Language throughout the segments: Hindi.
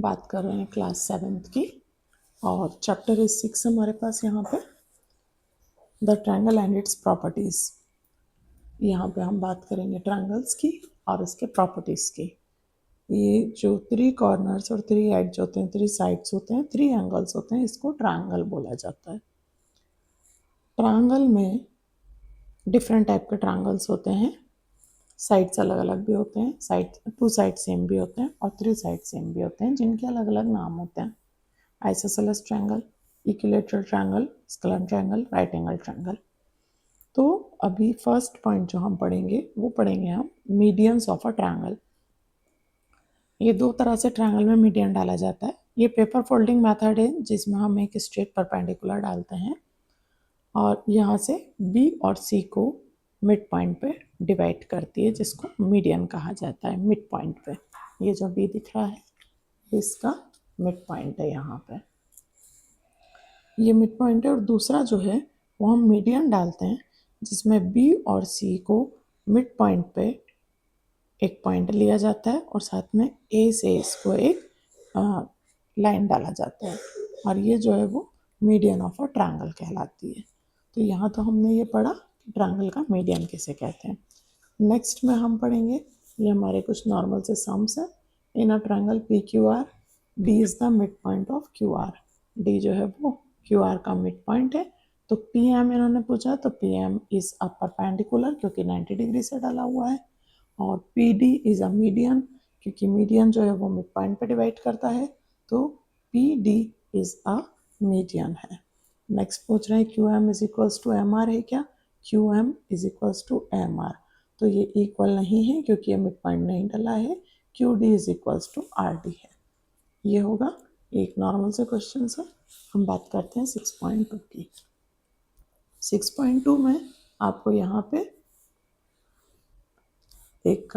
बात कर रहे हैं क्लास 7th की और चैप्टर इज 6 हमारे पास यहाँ पे the triangle and it's properties. यहाँ पे हम बात करेंगे ट्रायंगल्स की और इसके प्रॉपर्टीज़ की। ये जो 3 कॉर्नर्स और 3 एड्ज होते हैं, 3 साइड्स होते हैं, 3 एंगल्स होते हैं, इसको ट्रायंगल बोला जाता है। ट्रायंगल में डिफरेंट टाइप के ट्रायंगल्स होते हैं। साइड्स अलग अलग भी होते हैं, टू साइड सेम भी होते हैं और 3 साइड सेम भी होते हैं, जिनके अलग अलग नाम होते हैं। Isosceles triangle, equilateral triangle, scalar triangle, right angle triangle. तो अभी फर्स्ट पॉइंट जो हम पढ़ेंगे वो पढ़ेंगे हम मीडियंस ऑफ अ ट्रायंगल। ये 2 तरह से ट्रायंगल में मीडियन डाला जाता है। ये पेपर फोल्डिंग मेथड है जिसमें हम एक स्ट्रेट परपेंडिकुलर डालते हैं और यहाँ से बी और सी को मिड पॉइंट पे डिवाइड करती है, जिसको मीडियन कहा जाता है। मिड पॉइंट पे ये जो बी दिख रहा है इसका मिड पॉइंट है। यहाँ पे ये मिड पॉइंट है और दूसरा जो है वो हम मीडियन डालते हैं जिसमें बी और सी को मिड पॉइंट पे एक पॉइंट लिया जाता है और साथ में ए से इसको एक लाइन डाला जाता है और ये जो है वो मीडियन ऑफ अ ट्रायंगल कहलाती है। तो यहाँ तो हमने ये पढ़ा कि ट्रायंगल का मीडियन किसे कहते हैं। नेक्स्ट में हम पढ़ेंगे, ये हमारे कुछ नॉर्मल से सम्स है। In a triangle P Q R, D is the mid point of Q R. D जो है वो क्यू आर का मिड पॉइंट है। तो पी एम इन्होंने पूछा, तो P M is a perpendicular क्योंकि 90 डिग्री से डाला हुआ है, और P D is a median क्योंकि मीडियन जो है वो मिड पॉइंट पे डिवाइड करता है, तो P D is a median है। नेक्स्ट पूछ रहे हैं Q M is equals to M R है क्या? Q M is equals to M R, तो ये इक्वल नहीं है क्योंकि ये मिड पॉइंट नहीं डला है। Q D is equals to R D है। ये होगा एक नॉर्मल से क्वेश्चन से। हम बात करते हैं 6.2 की। 6.2 में आपको यहाँ पे एक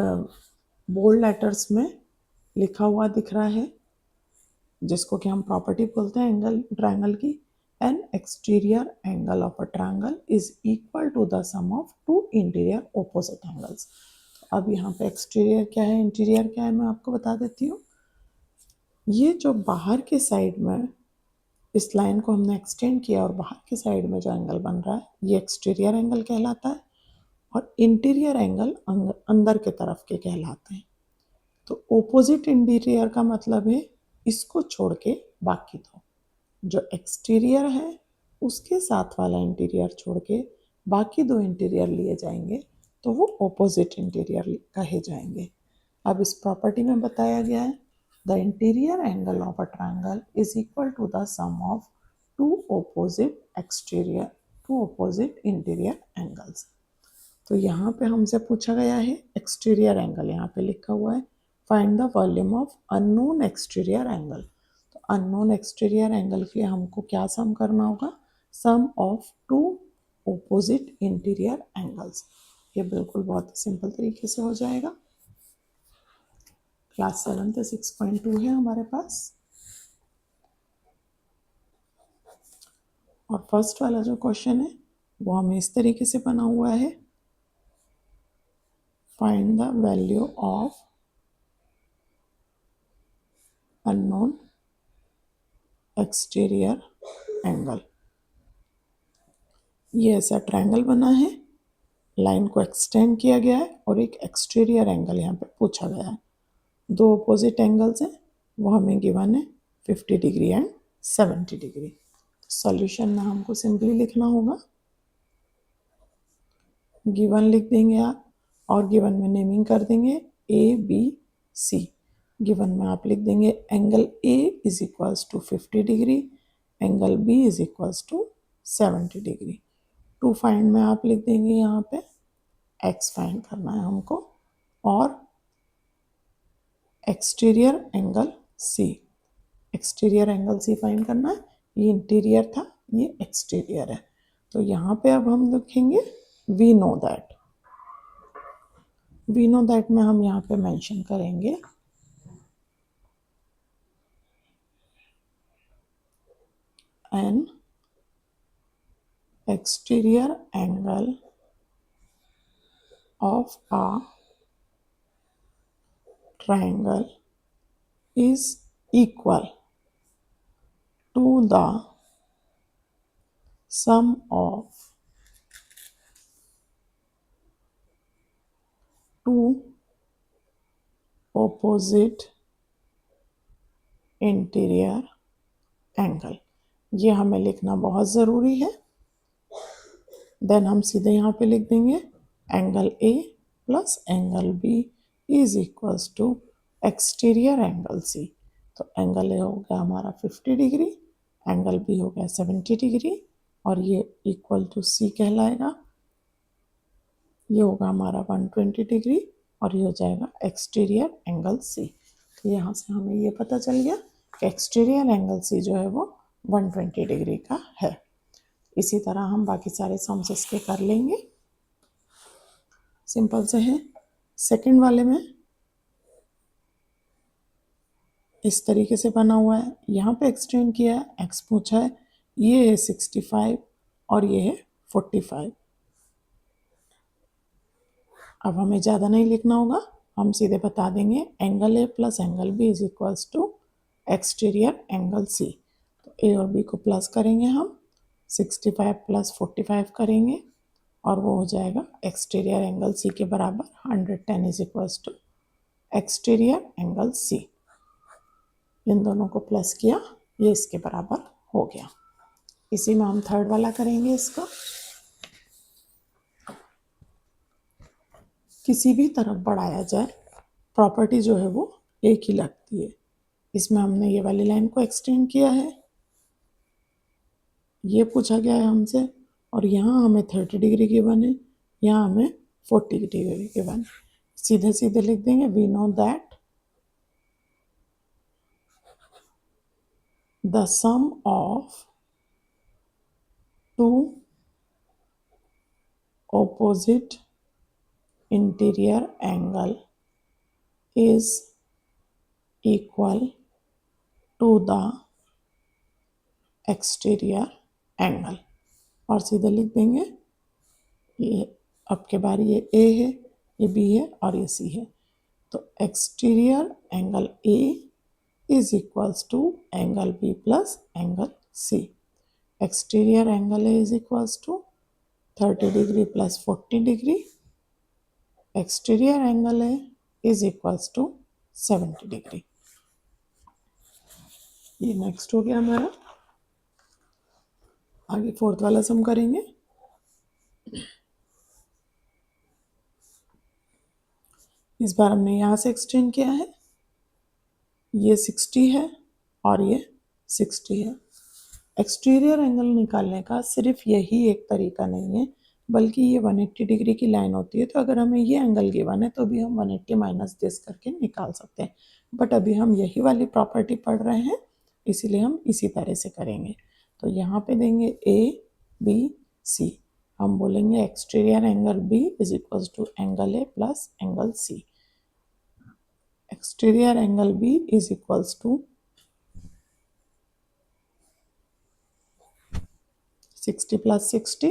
बोल्ड लेटर्स में लिखा हुआ दिख रहा है जिसको कि हम प्रॉपर्टी बोलते हैं एंगल ट्रायंगल की। An exterior angle of a triangle is equal to the sum of 2 interior opposite angles. अब यहाँ पे एक्सटीरियर क्या है, इंटीरियर क्या है, मैं आपको बता देती हूँ। ये जो बाहर के साइड में इस लाइन को हमने एक्सटेंड किया और बाहर की साइड में जो एंगल बन रहा है ये एक्सटीरियर एंगल कहलाता है और इंटीरियर एंगल अंदर के तरफ के कहलाते हैं। तो ओपोजिट इंटीरियर का मतलब है इसको छोड़ के बाकी दो, जो एक्सटीरियर है उसके साथ वाला इंटीरियर छोड़ के बाकी 2 इंटीरियर लिए जाएंगे तो वो ओपोजिट इंटीरियर कहे जाएंगे। अब इस प्रॉपर्टी में बताया गया है the interior angle of a triangle is equal to the sum of 2 opposite interior angles. तो यहाँ पे हमसे पूछा गया है एक्सटीरियर एंगल, यहाँ पे लिखा हुआ है find the volume of unknown exterior angle. तो अननोन एक्सटीरियर एंगल के लिए हमको क्या सम करना होगा? सम ऑफ 2 ऑपोजिट इंटीरियर एंगल्स। ये बिल्कुल बहुत सिंपल तरीके से हो जाएगा। क्लास 7 से 6.2 है हमारे पास और फर्स्ट वाला जो क्वेश्चन है वो हमें इस तरीके से बना हुआ है, find the value of unknown exterior angle. ये ऐसा ट्रायंगल बना है, लाइन को एक्सटेंड किया गया है और एक एक्सटीरियर एंगल यहाँ पे पूछा गया है। 2 ऑपोजिट एंगल्स हैं वो हमें गिवन है 50 डिग्री एंड 70 डिग्री। सॉल्यूशन में हमको सिंपली लिखना होगा, गिवन लिख देंगे आप और गिवन में नेमिंग कर देंगे ए बी सी। गिवन में आप लिख देंगे angle A is equals to 50 degree, angle B is equals to 70 degree. To find में आप लिख देंगे यहाँ पे एक्स फाइंड करना है हमको और exterior angle C, exterior angle C find करना है। ये इंटीरियर था, ये एक्सटीरियर है। तो यहाँ पे अब हम लिखेंगे वी नो दैट में हम यहाँ पे मेंशन करेंगे N exterior angle of a triangle is equal to the sum of two opposite interior angle. ये हमें लिखना बहुत ज़रूरी है। देन हम सीधे यहाँ पे लिख देंगे angle A plus angle B is equals to exterior angle C. तो एंगल ए हो गया हमारा 50 डिग्री, एंगल बी हो गया 70 डिग्री, और ये इक्वल टू सी कहलाएगा। ये होगा हमारा 120 डिग्री और ये हो जाएगा एक्सटीरियर एंगल सी। तो यहाँ से हमें ये पता चल गया कि एक्सटीरियर एंगल सी जो है वो 120 डिग्री का है। इसी तरह हम बाकी सारे सम्स इसके कर लेंगे। सिंपल से है। सेकंड वाले में इस तरीके से बना हुआ है, यहाँ पे एक्सटेंड किया है, एक्स पूछा है, ये है 65 और ये है 45। अब हमें ज़्यादा नहीं लिखना होगा, हम सीधे बता देंगे angle A plus angle B is equals to exterior angle C. तो ए और बी को प्लस करेंगे हम, 65 प्लस 45 करेंगे और वो हो जाएगा एक्सटीरियर एंगल सी के बराबर 110 is equals to exterior angle C. इन दोनों को प्लस किया, ये इसके बराबर हो गया। इसी में हम थर्ड वाला करेंगे। इसका किसी भी तरफ बढ़ाया जाए प्रॉपर्टी जो है वो एक ही लगती है। इसमें हमने ये वाली लाइन को एक्सटेंड किया है, ये पूछा गया है हमसे, और यहाँ हमें 30 डिग्री गिवन है, यहाँ हमें 40 डिग्री गिवन है। सीधे सीधे लिख देंगे we know that the sum of two opposite interior angle is equal to the exterior angle। और सीधे लिख देंगे ये, अब के बार ये ए है, ये बी है और ये सी है। तो exterior angle A is equals to angle B plus angle C. Exterior angle A is equals to 30 degree plus 40 degree. Exterior angle A is equals to 70 degree. ये नेक्स्ट हो गया हमारा। आगे फोर्थ वाला सम करेंगे। इस बार हमने यहाँ से एक्सटेंड किया है, ये 60 है और ये 60 है। एक्सटीरियर एंगल निकालने का सिर्फ यही एक तरीका नहीं है, बल्कि ये 180 डिग्री की लाइन होती है। तो अगर हमें ये एंगल गिवन है तो भी हम 180 माइनस दिस करके निकाल सकते हैं। बट अभी हम यही वाली प्रॉपर्टी पढ़ रहे हैं, इसीलिए हम इसी तरह से करेंगे। तो यहाँ पे देंगे ए बी सी, हम बोलेंगे exterior angle B is equal to angle A plus angle C. Exterior angle B is equals to 60 plus 60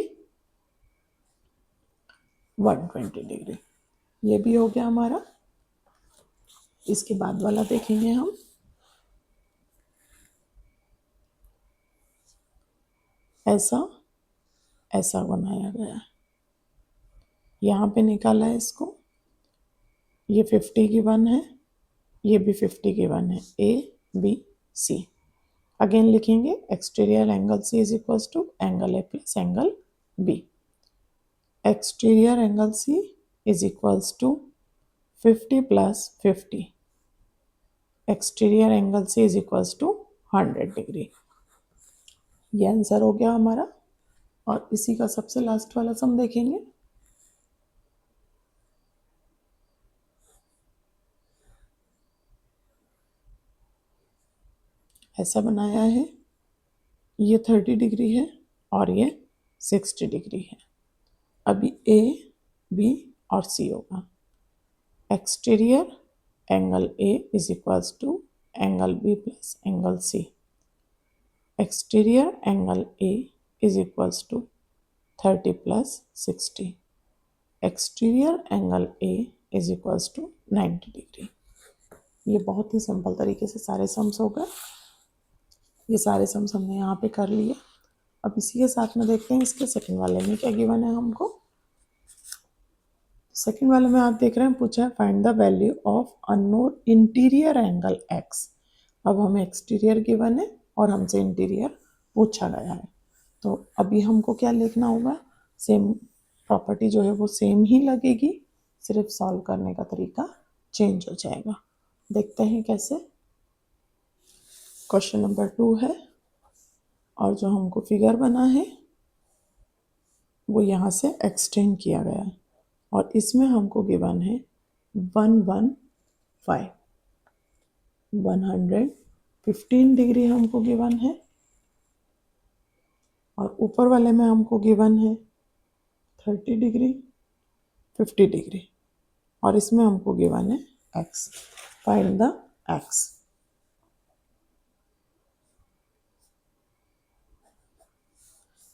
120 degree. ये भी हो गया हमारा। इसके बाद वाला देखेंगे हम। ऐसा ऐसा बनाया गया है, यहाँ पे निकाला है इसको, ये 50 की वन है, ये भी 50 की वन है, ए बी सी। अगेन लिखेंगे exterior angle C is equal to angle A plus angle B. Exterior angle C is equals to 50 plus 50। Exterior angle C is equals to 100 degree. ये आंसर हो गया हमारा। और इसी का सबसे लास्ट वाला सम देखेंगे। ऐसा बनाया है, ये 30 डिग्री है और ये 60 डिग्री है। अभी ए बी और सी होगा। Exterior angle A is equals to angle B plus angle C. Exterior angle A is equals to 30 plus 60। Exterior angle A is equals to 90 degree. ये बहुत ही सिंपल तरीके से सारे सम्स हो गए। ये सारे सम्स हमने यहाँ पे कर लिए। अब इसी के साथ में देखते हैं इसके सेकंड वाले में क्या गिवन है हमको। सेकंड वाले में आप देख रहे हैं पूछा है find the value of unknown interior angle x. अब हमें एक्सटीरियर गिवन है और हमसे इंटीरियर पूछा गया है, तो अभी हमको क्या लिखना होगा, सेम प्रॉपर्टी जो है वो सेम ही लगेगी, सिर्फ सॉल्व करने का तरीका चेंज हो जाएगा। देखते हैं कैसे। क्वेश्चन नंबर 2 है और जो हमको फिगर बना है वो यहाँ से एक्सटेंड किया गया है और इसमें हमको गिवन है 115 115 डिग्री हमको गिवन है और ऊपर वाले में हमको गिवन है 30 डिग्री 50 डिग्री और इसमें हमको गिवन है x। Find the x।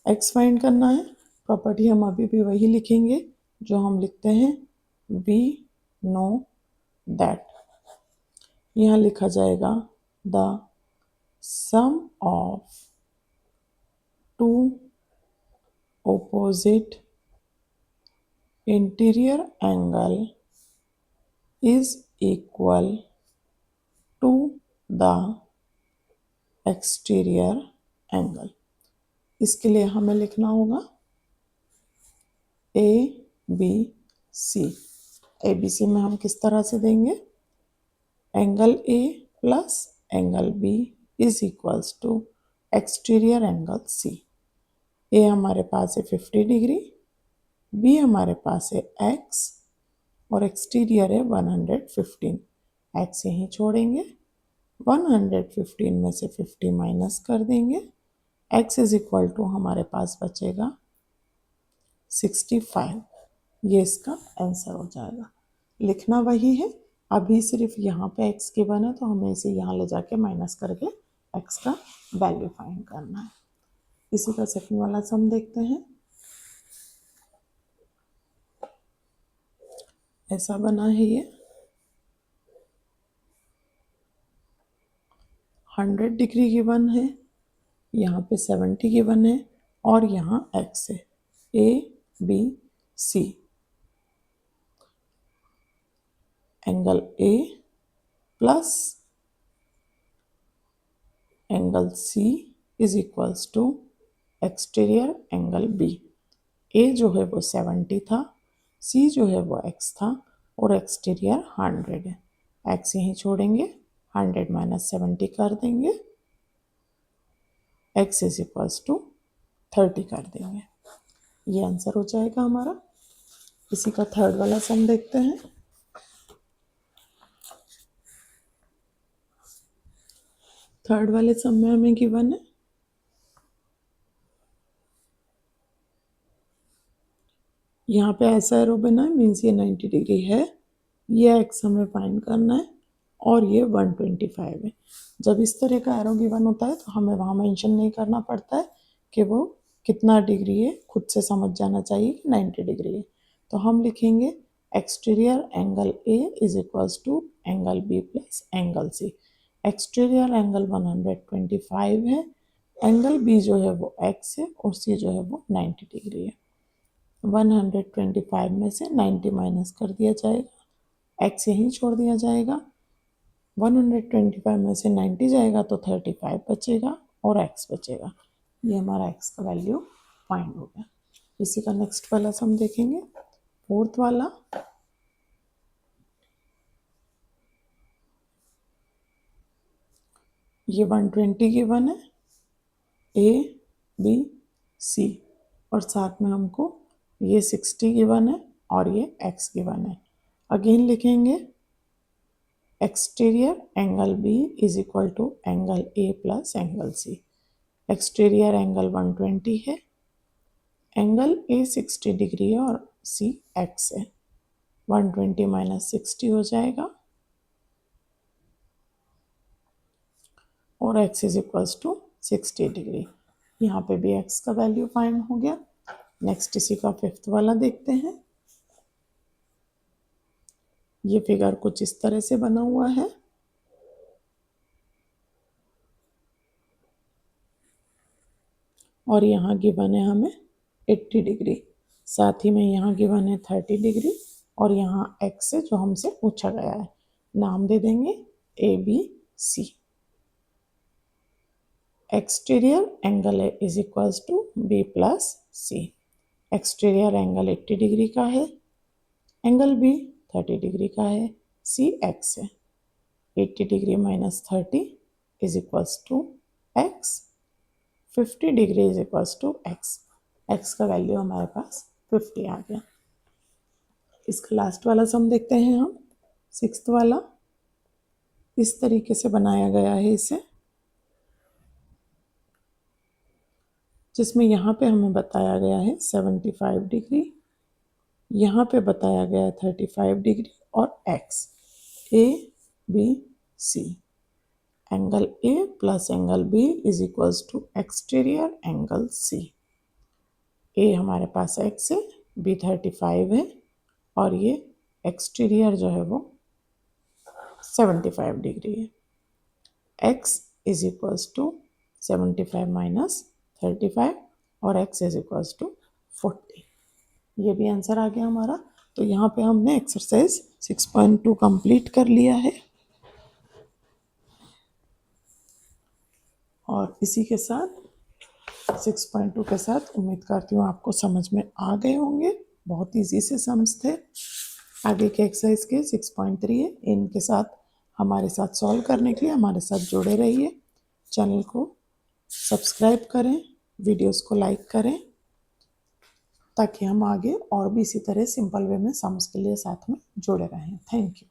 x find करना है। प्रॉपर्टी हम अभी भी वही लिखेंगे जो हम लिखते हैं वी नो दैट। यहाँ लिखा जाएगा the sum of two opposite interior angle is equal to the exterior angle। इसके लिए हमें लिखना होगा ए बी सी। ए बी सी में हम किस तरह से देंगे, angle A plus angle B is equals to exterior angle C. A हमारे पास है 50 डिग्री, बी हमारे पास है x और एक्सटीरियर है 115। x यहीं छोड़ेंगे, 115 में से 50 माइनस कर देंगे, x इज इक्वल टू हमारे पास बचेगा 65। ये इसका आंसर हो जाएगा। लिखना वही है, अभी सिर्फ यहाँ पे x गिवन है तो हमें इसे यहाँ ले जाके माइनस करके x का वैल्यू फाइंड करना है। इसी का सेकंड वाला सम देखते हैं। ऐसा बना है ये 100 डिग्री गिवन है, यहाँ पे 70 गिवन है और यहाँ x है। A B C, angle A plus angle C is equals to exterior angle B. A जो है वो 70 था, सी जो है वो x था और एक्सटीरियर 100 है। x यहीं छोड़ेंगे, 100 माइनस 70 कर देंगे, x इज इक्वल्स टू 30 कर देंगे। ये आंसर हो जाएगा हमारा। इसी का थर्ड वाला सम देखते हैं। थर्ड वाले सम में हमें गिवन है यहाँ पे ऐसा एरो बना है, मीन्स ये 90 डिग्री है, ये x हमें फाइंड करना है और ये 125 है। जब इस तरह का एरो गिवन होता है तो हमें वहाँ मेंशन नहीं करना पड़ता है कि वो कितना डिग्री है, खुद से समझ जाना चाहिए कि 90 डिग्री है। तो हम लिखेंगे exterior angle A is equals to angle B plus angle C. Exterior angle 125 है, एंगल बी जो है वो x है और सी जो है वो 90 डिग्री है। 125 में से 90 माइनस कर दिया जाएगा, x यहीं छोड़ दिया जाएगा, 125 में से 90 जाएगा तो 35 बचेगा और x बचेगा। ये हमारा x का वैल्यू फाइंड हो गया। इसी का नेक्स्ट वाला सम देखेंगे, फोर्थ वाला। ये 120 गिवन है, ए बी सी और साथ में हमको ये 60 गिवन है और ये x गिवन है। अगेन लिखेंगे exterior angle B is equal to angle A plus angle C. Exterior angle 120 है, एंगल ए 60 डिग्री है और सी x है। 120 माइनस 60 हो जाएगा और x is equals to 60 degree. यहाँ पे भी x का वैल्यू फाइंड हो गया। नेक्स्ट इसी का फिफ्थ वाला देखते हैं। ये फिगर कुछ इस तरह से बना हुआ है। और यहाँ गिवन है हमें 80 डिग्री, साथ ही में यहाँ गिवन है 30 डिग्री और यहाँ एक्स है जो हमसे पूछा गया है। नाम दे देंगे ABC। Exterior angle is equals to B plus C। Exterior angle 80 degree का है, एंगल B 30 डिग्री का है, C x है। 80 degree minus 30 is equals to x। 50 degree is equals to x। x का वैल्यू हमारे पास 50 आ गया। इसका लास्ट वाला सम देखते हैं हम, 6th वाला। इस तरीके से बनाया गया है इसे, जिसमें यहाँ पे हमें बताया गया है 75 डिग्री, यहाँ पे बताया गया है 35 डिग्री और x ABC। Angle A plus angle B is equals to exterior angle C। A हमारे पास x है, B 35 है और ये एक्सटीरियर जो है वो 75 डिग्री है। x is equals to 75 minus 35 और x इज इक्वल्स टू 40। ये भी आंसर आ गया हमारा। तो यहाँ पे हमने एक्सरसाइज 6.2 कंप्लीट कर लिया है और इसी के साथ 6.2 के साथ उम्मीद करती हूँ आपको समझ में आ गए होंगे। बहुत इजी से सम्स थे। आगे के एक्सरसाइज के 6.3 है, इनके साथ हमारे साथ सॉल्व करने के लिए हमारे साथ जुड़े रहिए। चैनल को सब्सक्राइब करें, वीडियोस को लाइक करें, ताकि हम आगे और भी इसी तरह सिंपल वे में सम्स के लिए साथ में जुड़े रहें। Thank you.